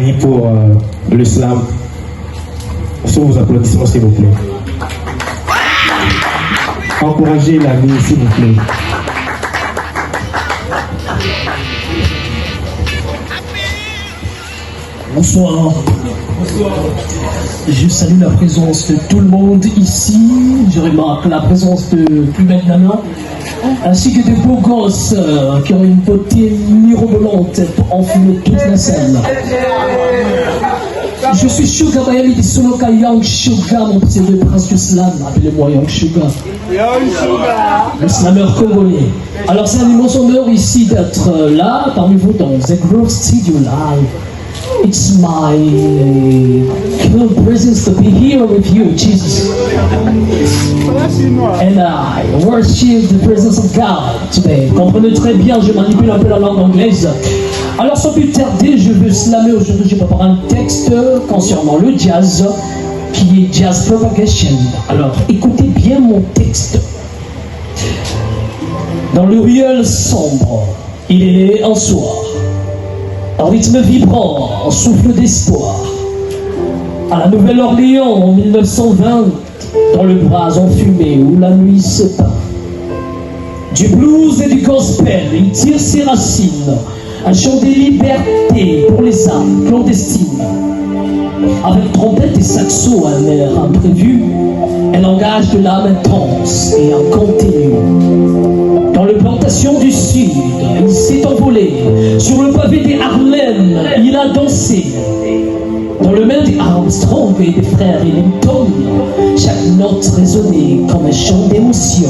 dernier pour le slam. Sur vos applaudissements, s'il vous plaît. Encouragez l'ami, s'il vous plaît. Bonsoir. Bonsoir. Je salue la présence de tout le monde ici. Je remarque la présence de plus belles nanas, ainsi que des beaux gosses qui ont une beauté mirobolante pour enfumer toute la salle. Je suis Sugar Miami des Soloka Young Sugar, mon pseudo prince du slam, appelez-moi Young Sugar. Le slammer congolais. Alors c'est un immense honneur ici d'être là parmi vous dans The Groove Studio Live. It's my presence to be here with you, Jesus. And I worship the presence of God today. Comprenez très bien, je manipule un peu la langue anglaise. Alors sans plus tarder, je veux slammer aujourd'hui, je prépare un texte concernant le jazz, qui est Jazz Propagation. Alors écoutez bien mon texte. Dans le ruelle sombre, il est né un soir. Un rythme vibrant, un souffle d'espoir. À la Nouvelle-Orléans en 1920, dans le bras enfumé où la nuit se peint. Du blues et du gospel, il tire ses racines. Un chant des libertés pour les âmes clandestines. Avec trompette et saxo, un air imprévu, un langage de l'âme intense et un continu. Dans les plantations du Sud, il s'est envolé. Sur le pavé des Harlem, il a dansé. Dans le main des Armstrong et des frères Ellington, chaque note résonnait comme un chant d'émotion.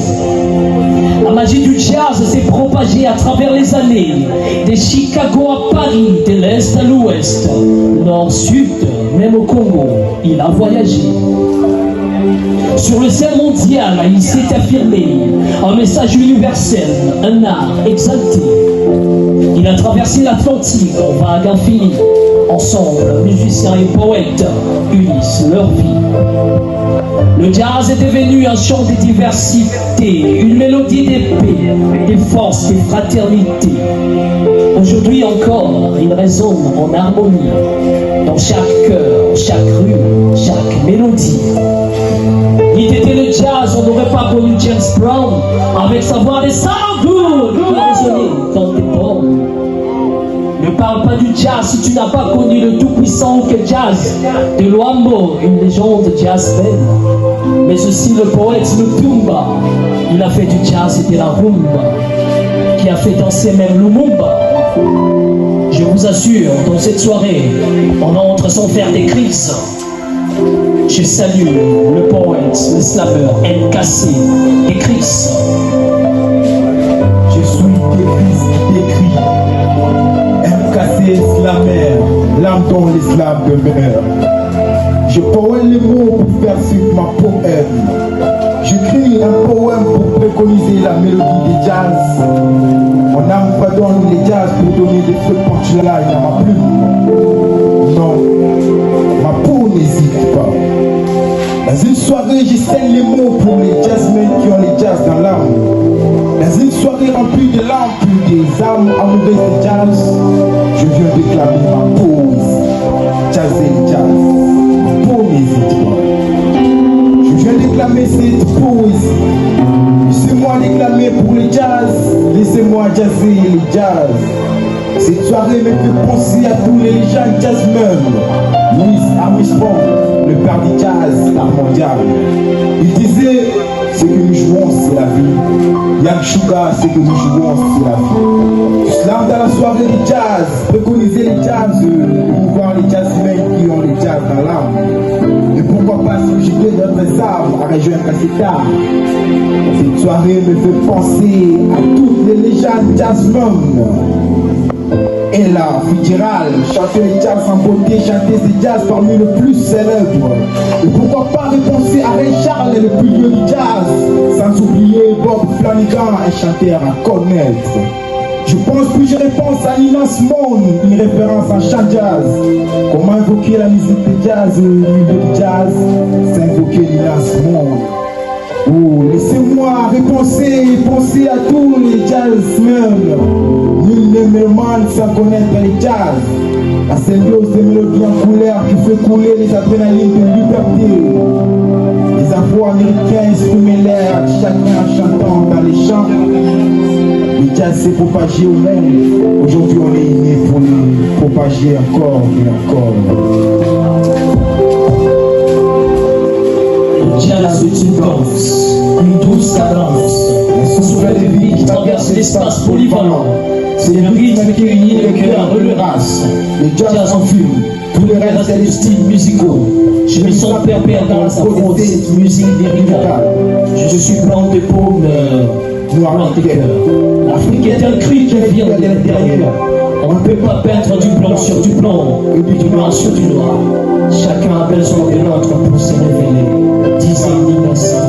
La magie du jazz s'est propagée à travers les années, de Chicago à Paris, de l'Est à l'Ouest, Nord-Sud, même au Congo, il a voyagé. Sur le scène mondial, il s'est affirmé, un message universel, un art exalté. Il a traversé l'Atlantique en vague infinie. Ensemble, musiciens et poètes unissent leur vie. Le jazz est devenu un chant de diversité, une mélodie de paix, de force, de fraternité. Aujourd'hui encore, il résonne en harmonie, dans chaque cœur, chaque rue, chaque mélodie. Il était le jazz, on n'aurait pas connu James Brown, avec sa voix de sound good, qui résonnait dans tes bornes. Ne parle pas du jazz si tu n'as pas connu le tout-puissant que jazz, de Luambo, une légende jazz-belle. Mais aussi le poète Lutumba, il a fait du jazz et de la rumba, qui a fait danser même Lumumba. Je vous assure, dans cette soirée, on entre sans faire des crises. Je salue le poète, le slammer, NKC et Chris. Je suis décrit. MKC slammer, l'âme dont les slams demeurent. Je poème les mots pour faire suivre ma poème. J'écris un poème pour préconiser la mélodie des jazz. Mon âme pardonne les jazz pour donner des feux punchlines à ma plume. Non, ma peau n'hésite pas. Dans une soirée, je scène les mots pour les jazzmen qui ont les jazz dans l'âme. Dans une soirée remplie de lampes, des âmes amoureuses de jazz, je viens déclamer ma pause. Jazz et jazz, ma peau n'hésite pas. Je viens déclamer cette poésie. Laissez-moi déclamer pour les jazz, laissez-moi jazzer les jazz. Cette soirée me fait penser à tous les légendes jazzmen. Louis Armstrong, le père du jazz, l'art mondial. Il disait, ce que nous jouons, c'est la vie. Young Sugar, ce que nous jouons, c'est la vie. Du slam dans la soirée du jazz, préconiser les jazz, promouvoir les jazzmen qui ont les jazz dans l'âme. Et pourquoi pas subjuguer notre âme à rejoindre cette âme. Cette soirée me fait penser à toutes les légendes jazzmen. Ella Fitzgerald, chanter les jazz en beauté, chanter ces jazz parmi les plus célèbres. Et pourquoi pas repenser à Ray Charles, le pilier du jazz, sans oublier Bob Flanagan, un chanteur à connaître. Je pense plus je réponse à Nina Simone, une référence en chant jazz. Comment invoquer la musique de jazz, le milieu du jazz, sans invoquer Nina Simone. Oh, laissez-moi penser à tous les jazzmen. Nul ne me demande sans connaître les jazz. La symbiose des mélodies en couleur qui fait couler les adrénalines de liberté. Les Afro-Américains exprimaient l'air, chacun chantant dans les champs. Le jazz s'est propagé au monde. Aujourd'hui, on est né pour le propager encore et encore. Le jazz est une danse, une douce cadence, un souffle de vie qui traverse l'espace polyvalent. C'est le rythme qui unit le cœur de la race. Le jazz en fume, tous les restes des styles musicaux. Je me sens perpère dans sa faute, cette musique lyrique. Je suis blanc de paume, noir de cœur. L'Afrique est un cri qui vient de l'intérieur. On ne peut pas peindre du blanc sur du blanc, et du noir sur du noir. Chacun a besoin de l'autre pour se révéler. Disait Nina.